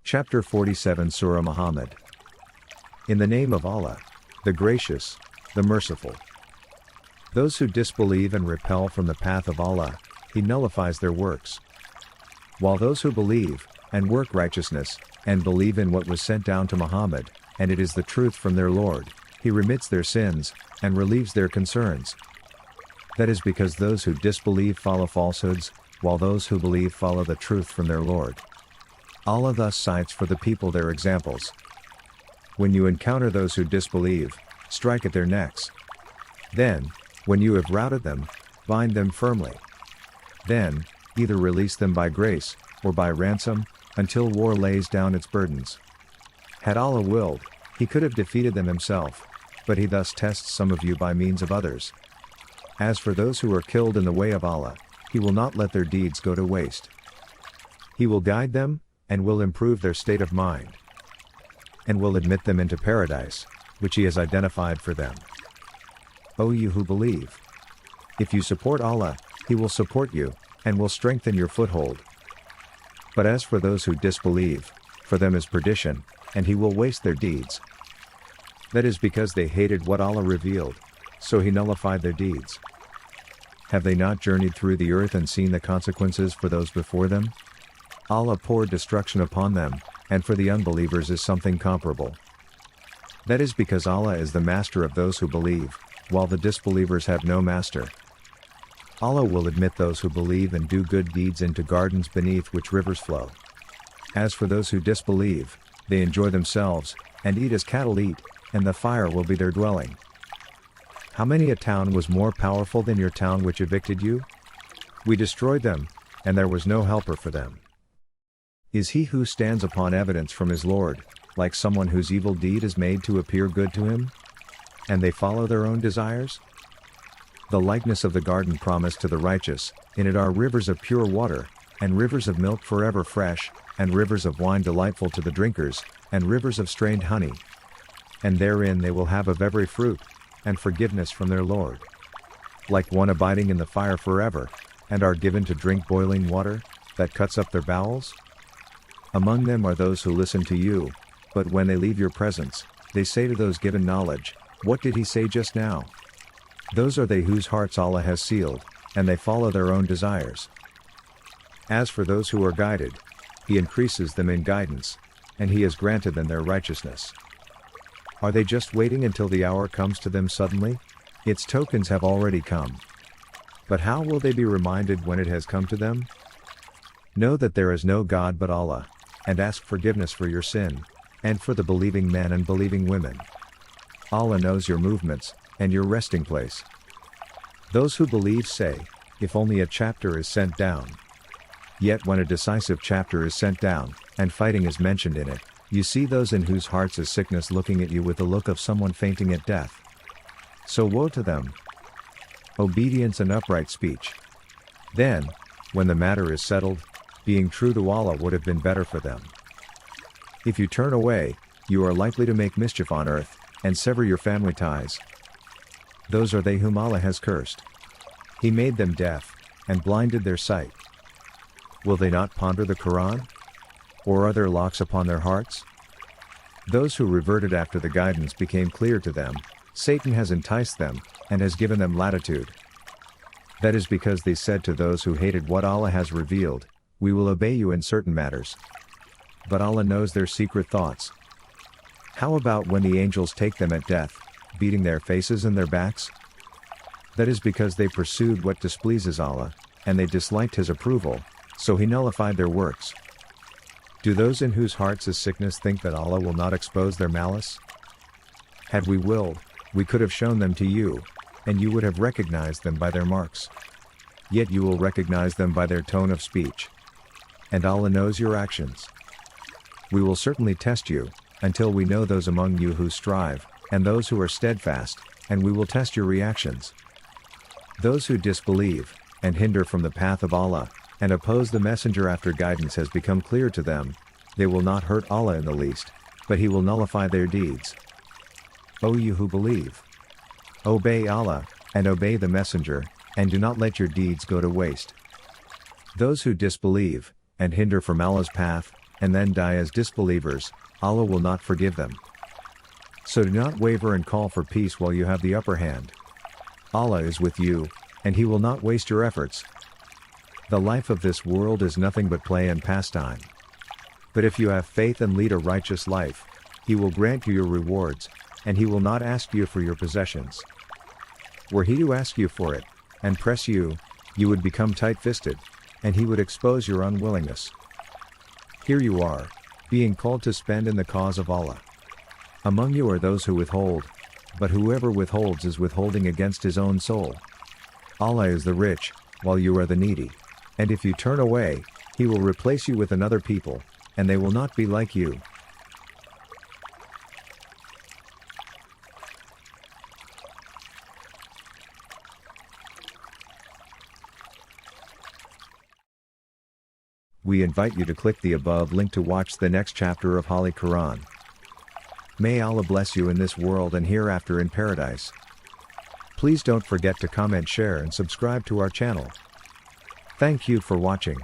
Chapter 47 Surah Muhammad. In the name of Allah, the Gracious, the Merciful. Those who disbelieve and repel from the path of Allah, He nullifies their works. While those who believe, and work righteousness, and believe in what was sent down to Muhammad, and it is the truth from their Lord, He remits their sins, and relieves their concerns. That is because those who disbelieve follow falsehoods, while those who believe follow the truth from their Lord. Allah thus cites for the people their examples. When you encounter those who disbelieve, strike at their necks. Then, when you have routed them, bind them firmly. Then, either release them by grace, or by ransom, until war lays down its burdens. Had Allah willed, He could have defeated them Himself, but He thus tests some of you by means of others. As for those who are killed in the way of Allah, He will not let their deeds go to waste. He will guide them, and will improve their state of mind, and will admit them into paradise, which He has identified for them. O you who believe! If you support Allah, He will support you, and will strengthen your foothold. But as for those who disbelieve, for them is perdition, and He will waste their deeds. That is because they hated what Allah revealed, so He nullified their deeds. Have they not journeyed through the earth and seen the consequences for those before them? Allah poured destruction upon them, and for the unbelievers is something comparable. That is because Allah is the master of those who believe, while the disbelievers have no master. Allah will admit those who believe and do good deeds into gardens beneath which rivers flow. As for those who disbelieve, they enjoy themselves, and eat as cattle eat, and the fire will be their dwelling. How many a town was more powerful than your town which evicted you? We destroyed them, and there was no helper for them. Is he who stands upon evidence from his Lord, like someone whose evil deed is made to appear good to him? And they follow their own desires? The likeness of the garden promised to the righteous, in it are rivers of pure water, and rivers of milk forever fresh, and rivers of wine delightful to the drinkers, and rivers of strained honey. And therein they will have of every fruit, and forgiveness from their Lord. Like one abiding in the fire forever, and are given to drink boiling water, that cuts up their bowels? Among them are those who listen to you, but when they leave your presence, they say to those given knowledge, "What did he say just now?" Those are they whose hearts Allah has sealed, and they follow their own desires. As for those who are guided, He increases them in guidance, and He has granted them their righteousness. Are they just waiting until the hour comes to them suddenly? Its tokens have already come. But how will they be reminded when it has come to them? Know that there is no God but Allah, and ask forgiveness for your sin, and for the believing men and believing women. Allah knows your movements, and your resting place. Those who believe say, if only a chapter is sent down. Yet when a decisive chapter is sent down, and fighting is mentioned in it, you see those in whose hearts is sickness looking at you with the look of someone fainting at death. So woe to them! Obedience and upright speech. Then, when the matter is settled, being true to Allah would have been better for them. If you turn away, you are likely to make mischief on earth, and sever your family ties. Those are they whom Allah has cursed. He made them deaf, and blinded their sight. Will they not ponder the Quran? Or are there locks upon their hearts? Those who reverted after the guidance became clear to them, Satan has enticed them, and has given them latitude. That is because they said to those who hated what Allah has revealed, "We will obey you in certain matters." But Allah knows their secret thoughts. How about when the angels take them at death, beating their faces and their backs? That is because they pursued what displeases Allah, and they disliked His approval, so He nullified their works. Do those in whose hearts is sickness think that Allah will not expose their malice? Had we willed, we could have shown them to you, and you would have recognized them by their marks. Yet you will recognize them by their tone of speech. And Allah knows your actions. We will certainly test you, until we know those among you who strive, and those who are steadfast, and we will test your reactions. Those who disbelieve, and hinder from the path of Allah, and oppose the messenger after guidance has become clear to them, they will not hurt Allah in the least, but He will nullify their deeds. O you who believe! Obey Allah, and obey the messenger, and do not let your deeds go to waste. Those who disbelieve, and hinder from Allah's path, and then die as disbelievers, Allah will not forgive them. So do not waver and call for peace while you have the upper hand. Allah is with you, and He will not waste your efforts. The life of this world is nothing but play and pastime. But if you have faith and lead a righteous life, He will grant you your rewards, and He will not ask you for your possessions. Were He to ask you for it, and press you, you would become tight-fisted, and He would expose your unwillingness. Here you are, being called to spend in the cause of Allah. Among you are those who withhold, but whoever withholds is withholding against his own soul. Allah is the rich, while you are the needy. And if you turn away, He will replace you with another people, and they will not be like you. We invite you to click the above link to watch the next chapter of Holy Quran. May Allah bless you in this world and hereafter in paradise. Please don't forget to comment, share and subscribe to our channel. Thank you for watching.